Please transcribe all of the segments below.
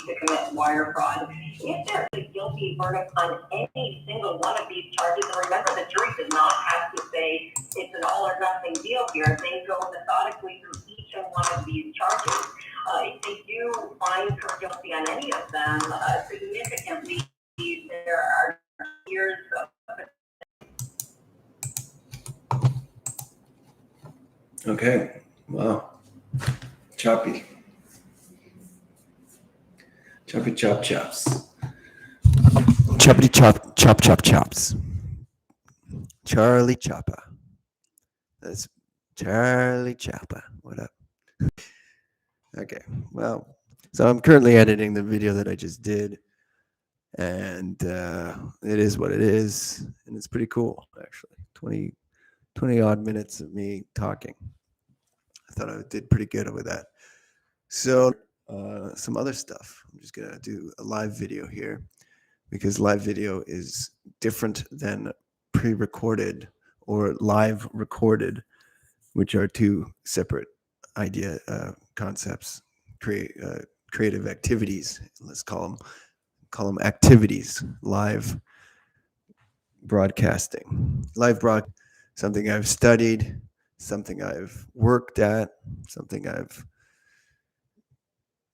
to commit wire fraud. If they're a guilty verdict on any single one of these charges, and remember the jury does not have to say it's an all or nothing deal here. They go methodically through each and one of these charges. If they do find her guilty on any of them, significantly, there are years of. Okay, wow. Choppy. Choppy chop chops. Choppity chop chop chop chops. Charlie Choppa. That's Charlie Choppa. What up? Okay, well, so I'm currently editing the video that I just did, and it is what it is, and it's pretty cool, actually. 20 odd minutes of me talking. I thought I did pretty good with that. So some other stuff. I'm just gonna do a live video here because live video is different than pre-recorded or live recorded, which are two separate concepts, creative activities. Let's call them activities. Live broadcasting, something I've studied, something I've worked at, something I've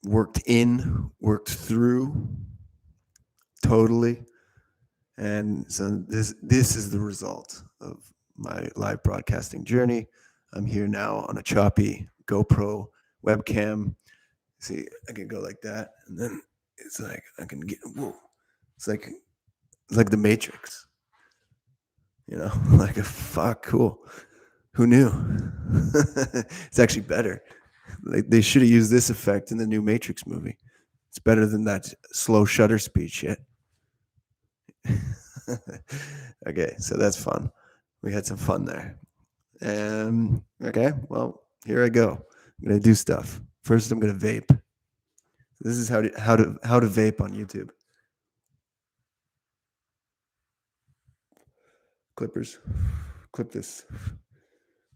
worked through totally. And so this is the result of my live broadcasting journey. I'm here now on a choppy GoPro webcam. See, I can go like that, and then it's like I can get whoa. It's like the Matrix, like a fuck cool. Who knew? It's actually better. Like they should have used this effect in the new Matrix movie. It's better than that slow shutter speed shit. Okay, so that's fun. We had some fun there. Okay, well, here I go. I'm gonna do stuff. First, I'm gonna vape. This is how to vape on YouTube. Clippers, clip this.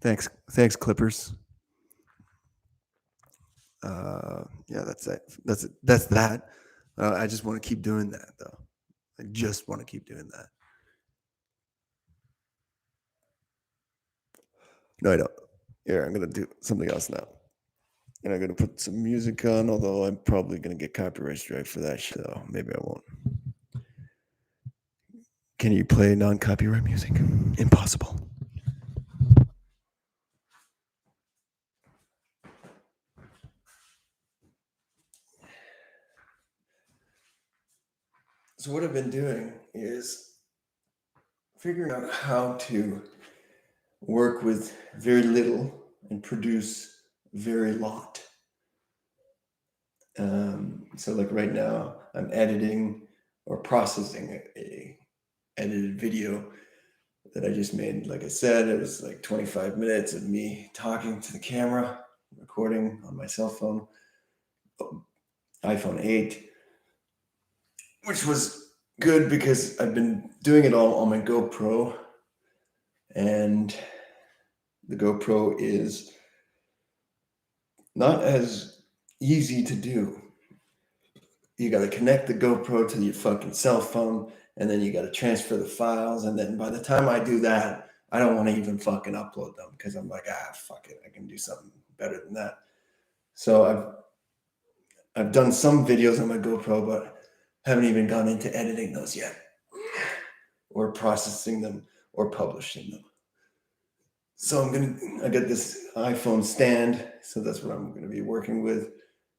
Thanks, Clippers. Yeah, that's it. That's that. I just want to keep doing that, though. I just want to keep doing that. No, I don't. Here, I'm gonna do something else now. And I'm gonna put some music on, although I'm probably gonna get copyright strike for that shit, so maybe I won't. Can you play non-copyright music? Impossible. So what I've been doing is figuring out how to work with very little and produce very lot. So like right now, I'm editing or processing a edited video that I just made. Like I said, it was like 25 minutes of me talking to the camera, recording on my cell phone, iPhone 8, which was good because I've been doing it all on my GoPro, and the GoPro is not as easy to do. You got to connect the GoPro to your fucking cell phone, and then you got to transfer the files. And then by the time I do that, I don't want to even fucking upload them because I'm like, fuck it, I can do something better than that. So I've done some videos on my GoPro, but haven't even gone into editing those yet, or processing them, or publishing them. So I got this iPhone stand, so that's what I'm going to be working with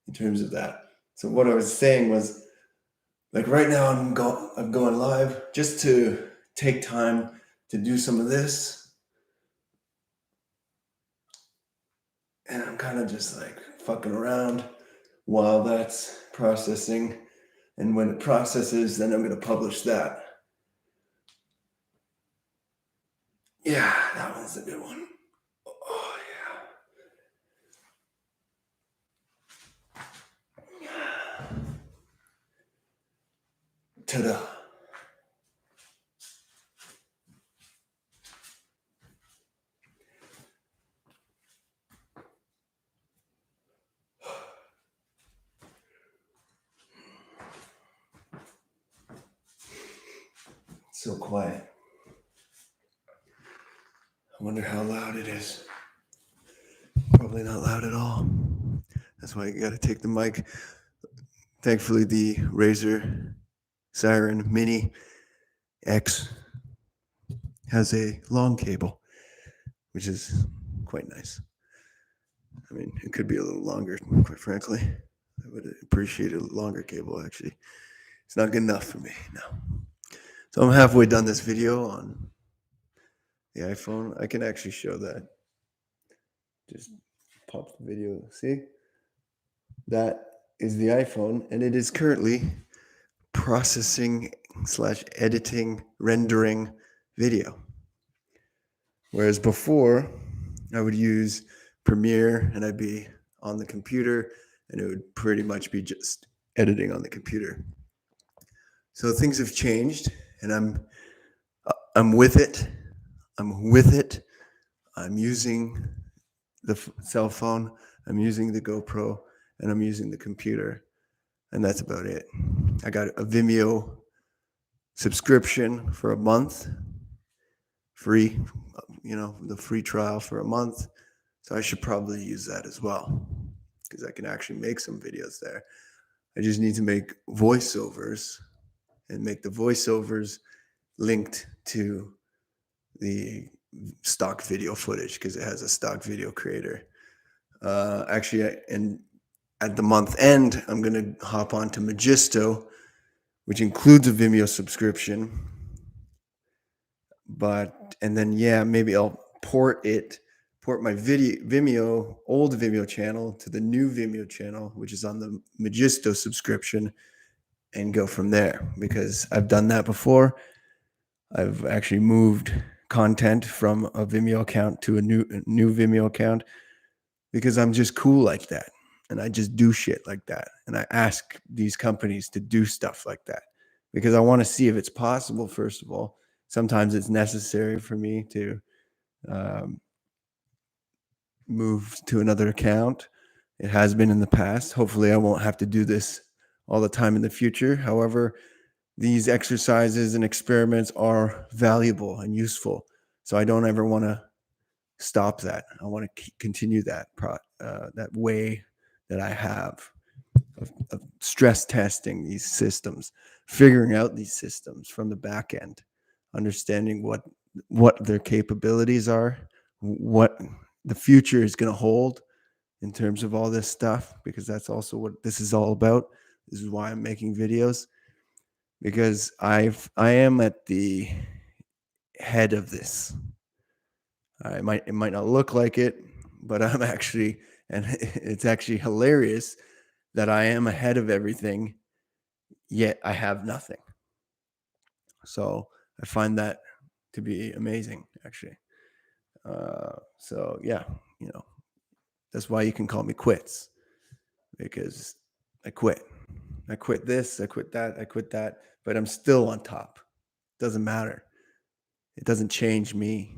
in terms of that. So what I was saying was, like right now I'm going live just to take time to do some of this, and I'm kind of just like fucking around while that's processing, and when it processes, then I'm going to publish that. Yeah, that one's a good one. Oh yeah. Ta-da. so quiet. I wonder how loud it is. Probably not loud at all. That's why you got to take the mic. Thankfully, the Razer Siren Mini X has a long cable, which is quite nice. I mean, it could be a little longer, quite frankly. I would appreciate a longer cable, actually. It's not good enough for me, no. So I'm halfway done this video on the iPhone. I can actually show that. Just pop the video. See? That is the iPhone, and it is currently processing / editing, rendering video. Whereas before, I would use Premiere and I'd be on the computer and it would pretty much be just editing on the computer. So things have changed and I'm with it. I'm with it. I'm using the cell phone, I'm using the GoPro, and I'm using the computer. And that's about it. I got a Vimeo subscription for a month, free, the free trial for a month. So I should probably use that as well because I can actually make some videos there. I just need to make voiceovers and make the voiceovers linked to the stock video footage because it has a stock video creator. And at the month end, I'm going to hop on to Magisto, which includes a Vimeo subscription. Maybe I'll port my Vimeo, old Vimeo channel to the new Vimeo channel, which is on the Magisto subscription, and go from there because I've done that before. I've actually moved content from a Vimeo account to a new Vimeo account because I'm just cool like that. And I just do shit like that. And I ask these companies to do stuff like that because I want to see if it's possible, first of all. Sometimes it's necessary for me to move to another account. It has been in the past. Hopefully, I won't have to do this all the time in the future. However, these exercises and experiments are valuable and useful. So I don't ever want to stop that. I want to continue that way that I have of stress testing these systems, figuring out these systems from the back end, understanding what their capabilities are, what the future is going to hold in terms of all this stuff, because that's also what this is all about. This is why I'm making videos, because I am at the head of this. It might not look like it, but I'm actually, and it's actually hilarious that I am ahead of everything, yet I have nothing. So I find that to be amazing, actually. That's why you can call me Quits, because I quit. I quit this, I quit that, but I'm still on top. Doesn't matter. It doesn't change me.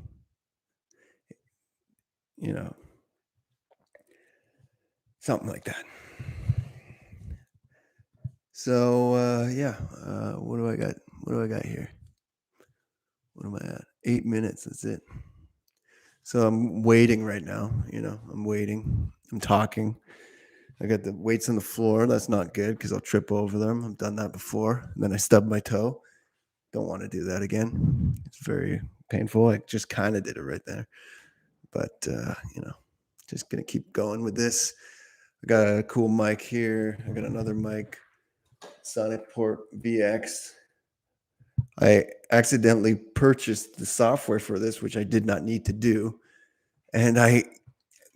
Something like that. So what do I got? What do I got here? What am I at? 8 minutes. That's it. So I'm waiting right now. I'm waiting. I'm talking. I got the weights on the floor. That's not good because I'll trip over them. I've done that before. And then I stub my toe. Don't want to do that again. It's very painful. I just kind of did it right there. But, just going to keep going with this. I got a cool mic here. I got another mic, Soniport VX. I accidentally purchased the software for this, which I did not need to do. And I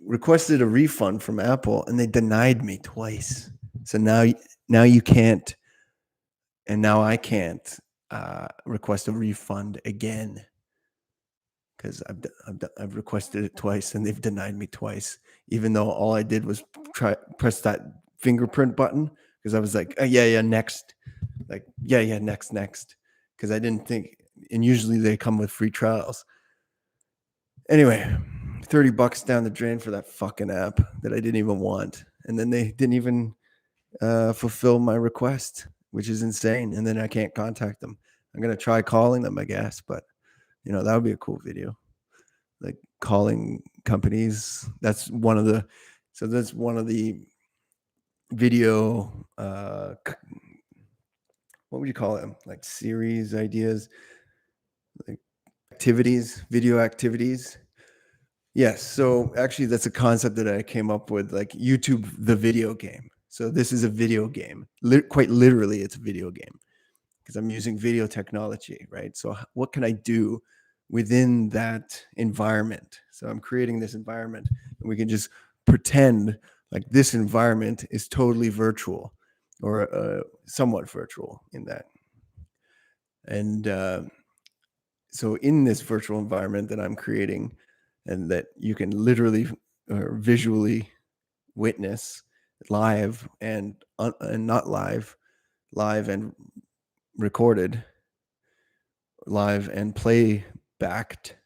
requested a refund from Apple and they denied me twice. So now you can't, and now I can't request a refund again because I've requested it twice and they've denied me twice, even though all I did was press that fingerprint button because I was like, next, like, next. Because I didn't think, and usually they come with free trials. Anyway, $30 down the drain for that fucking app that I didn't even want. And then they didn't even fulfill my request, which is insane. And then I can't contact them. I'm gonna try calling them, I guess, but that would be a cool video. Like calling companies. That's one of the video what would you call it? Like series ideas, like video activities. Yes. So actually, that's a concept that I came up with, like YouTube, the video game. So this is a video game. Quite literally, it's a video game because I'm using video technology, right? So what can I do within that environment? So I'm creating this environment, and we can just pretend like this environment is totally virtual or somewhat virtual in that. And so in this virtual environment that I'm creating and that you can literally or visually witness live and not live and recorded, live and play backed,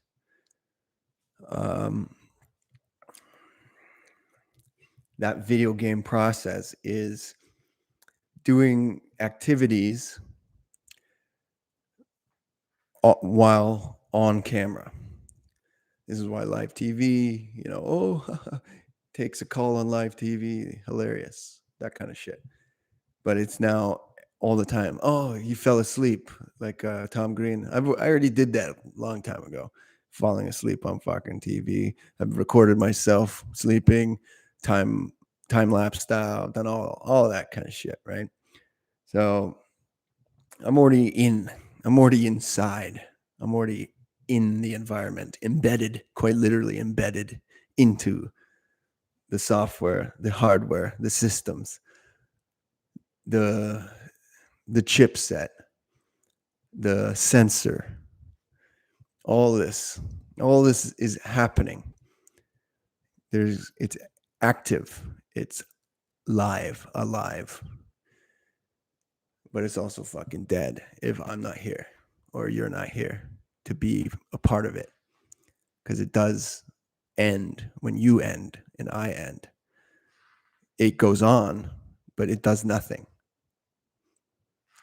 that video game process is doing activities while on camera. This is why live TV, takes a call on live TV, hilarious, that kind of shit. But it's now all the time. Oh, you fell asleep, like Tom Green. I already did that a long time ago, falling asleep on fucking TV. I've recorded myself sleeping, time lapse style, done all that kind of shit, right? So I'm already inside. I'm already in the environment, embedded, quite literally embedded into the software, the hardware, the systems, the chipset, the sensor. All this is happening. It's active, it's alive, but it's also fucking dead if I'm not here or you're not here to be a part of it, because it does end when you end and I end. It goes on, but it does nothing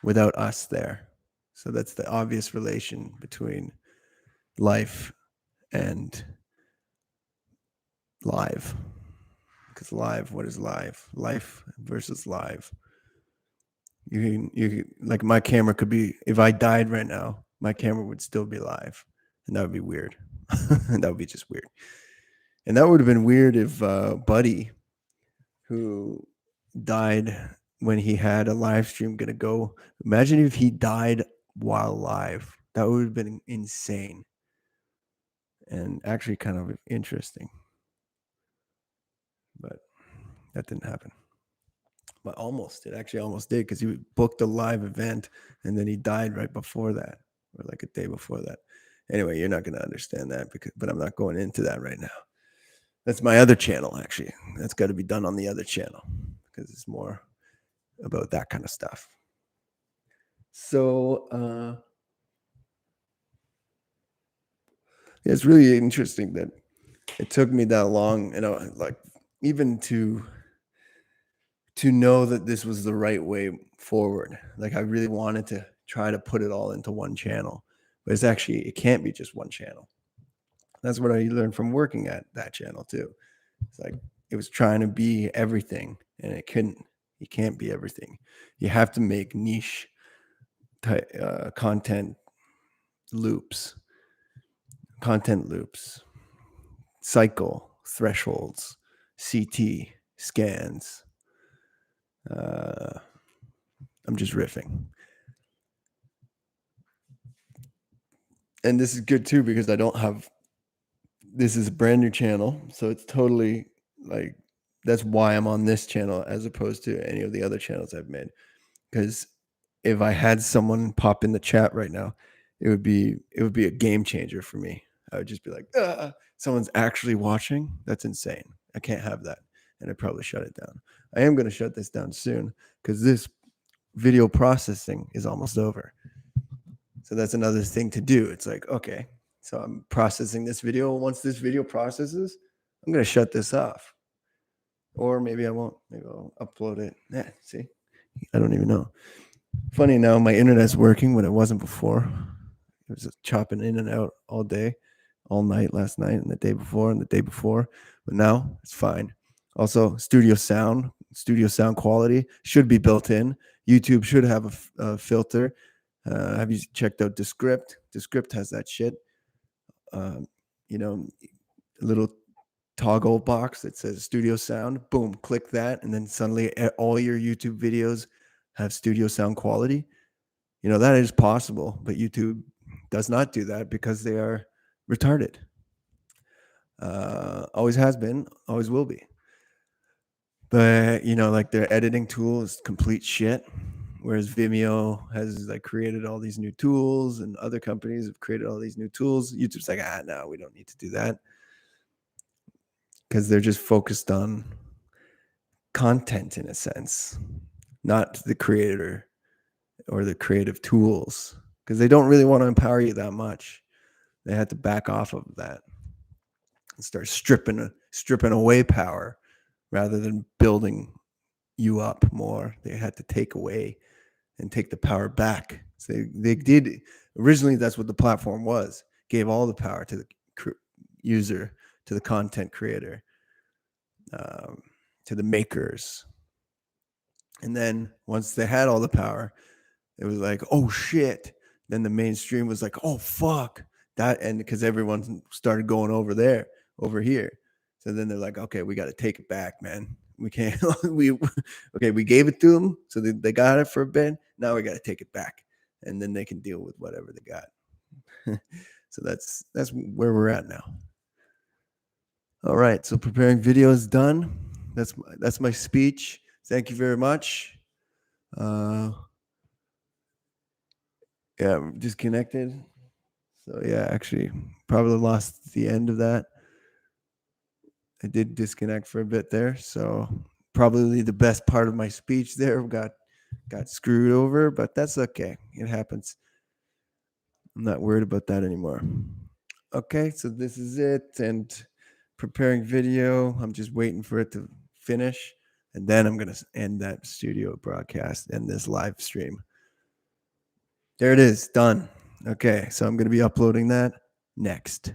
without us there. So that's the obvious relation between life and live. Because live, what is live? Life versus live. You like, my camera could be, if I died right now, my camera would still be live, and that would be weird. That would be just weird. And that would have been weird if Buddy, who died when he had a live stream gonna go, imagine if he died while live. That would have been insane and actually kind of interesting, but that didn't happen. But it actually almost did, because he booked a live event and then he died right before that, or like a day before that. Anyway, you're not going to understand that, but I'm not going into that right now. That's my other channel, actually. That's got to be done on the other channel, because it's more about that kind of stuff. So it's really interesting that it took me that long, like even to know that this was the right way forward. Like, I really wanted to try to put it all into one channel, but it can't be just one channel. That's what I learned from working at that channel too. It's like, it was trying to be everything, and it couldn't. You can't be everything. You have to make niche content loops, cycle, thresholds, CT, scans. I'm just riffing. And this is good too, because this is a brand new channel. So it's totally like, that's why I'm on this channel as opposed to any of the other channels I've made. Because if I had someone pop in the chat right now, it would be a game changer for me. I would just be like, someone's actually watching? That's insane. I can't have that. And I'd probably shut it down. I am going to shut this down soon, because this video processing is almost over. So that's another thing to do. It's like, okay, so I'm processing this video. Once this video processes, I'm going to shut this off. Or maybe I won't. Maybe I'll upload it. Yeah, see? I don't even know. Funny now, my internet's working when it wasn't before. It was just chopping in and out all day, all night last night, and the day before, and the day before. But now it's fine. Also, studio sound quality should be built in. YouTube should have a filter. Have you checked out Descript? Descript has that shit. You know, a little toggle box that says studio sound. Boom, click that, and then suddenly all your YouTube videos have studio sound quality. You know, that is possible, but YouTube does not do that because they are retarded. Always has been, always will be. But, you know, like their editing tool is complete shit. Whereas Vimeo has like created all these new tools, and other companies have created all these new tools. YouTube's like, no, we don't need to do that. Because they're just focused on content in a sense, not the creator or the creative tools, because they don't really want to empower you that much. They had to back off of that and start stripping away power rather than building you up more. They had to take away and take the power back. So they did originally. That's what the platform was. Gave all the power to the user, to the content creator, to the makers. And then once they had all the power, it was like, oh shit. Then the mainstream was like, oh fuck that, and because everyone started going over here. So then they're like, okay, we got to take it back, man. We can't. we gave it to them, so they got it for a bit. Now we got to take it back, and then they can deal with whatever they got. So that's where we're at now. All right, so preparing video is done. That's my speech. Thank you very much. Yeah, I'm disconnected. So yeah, actually, probably lost the end of that. I did disconnect for a bit there, so probably the best part of my speech there got screwed over, but that's okay. It happens. I'm not worried about that anymore. Okay, so this is it, and preparing video. I'm just waiting for it to finish, and then I'm gonna end that studio broadcast and this live stream. There it is, done. Okay, so I'm gonna be uploading that next.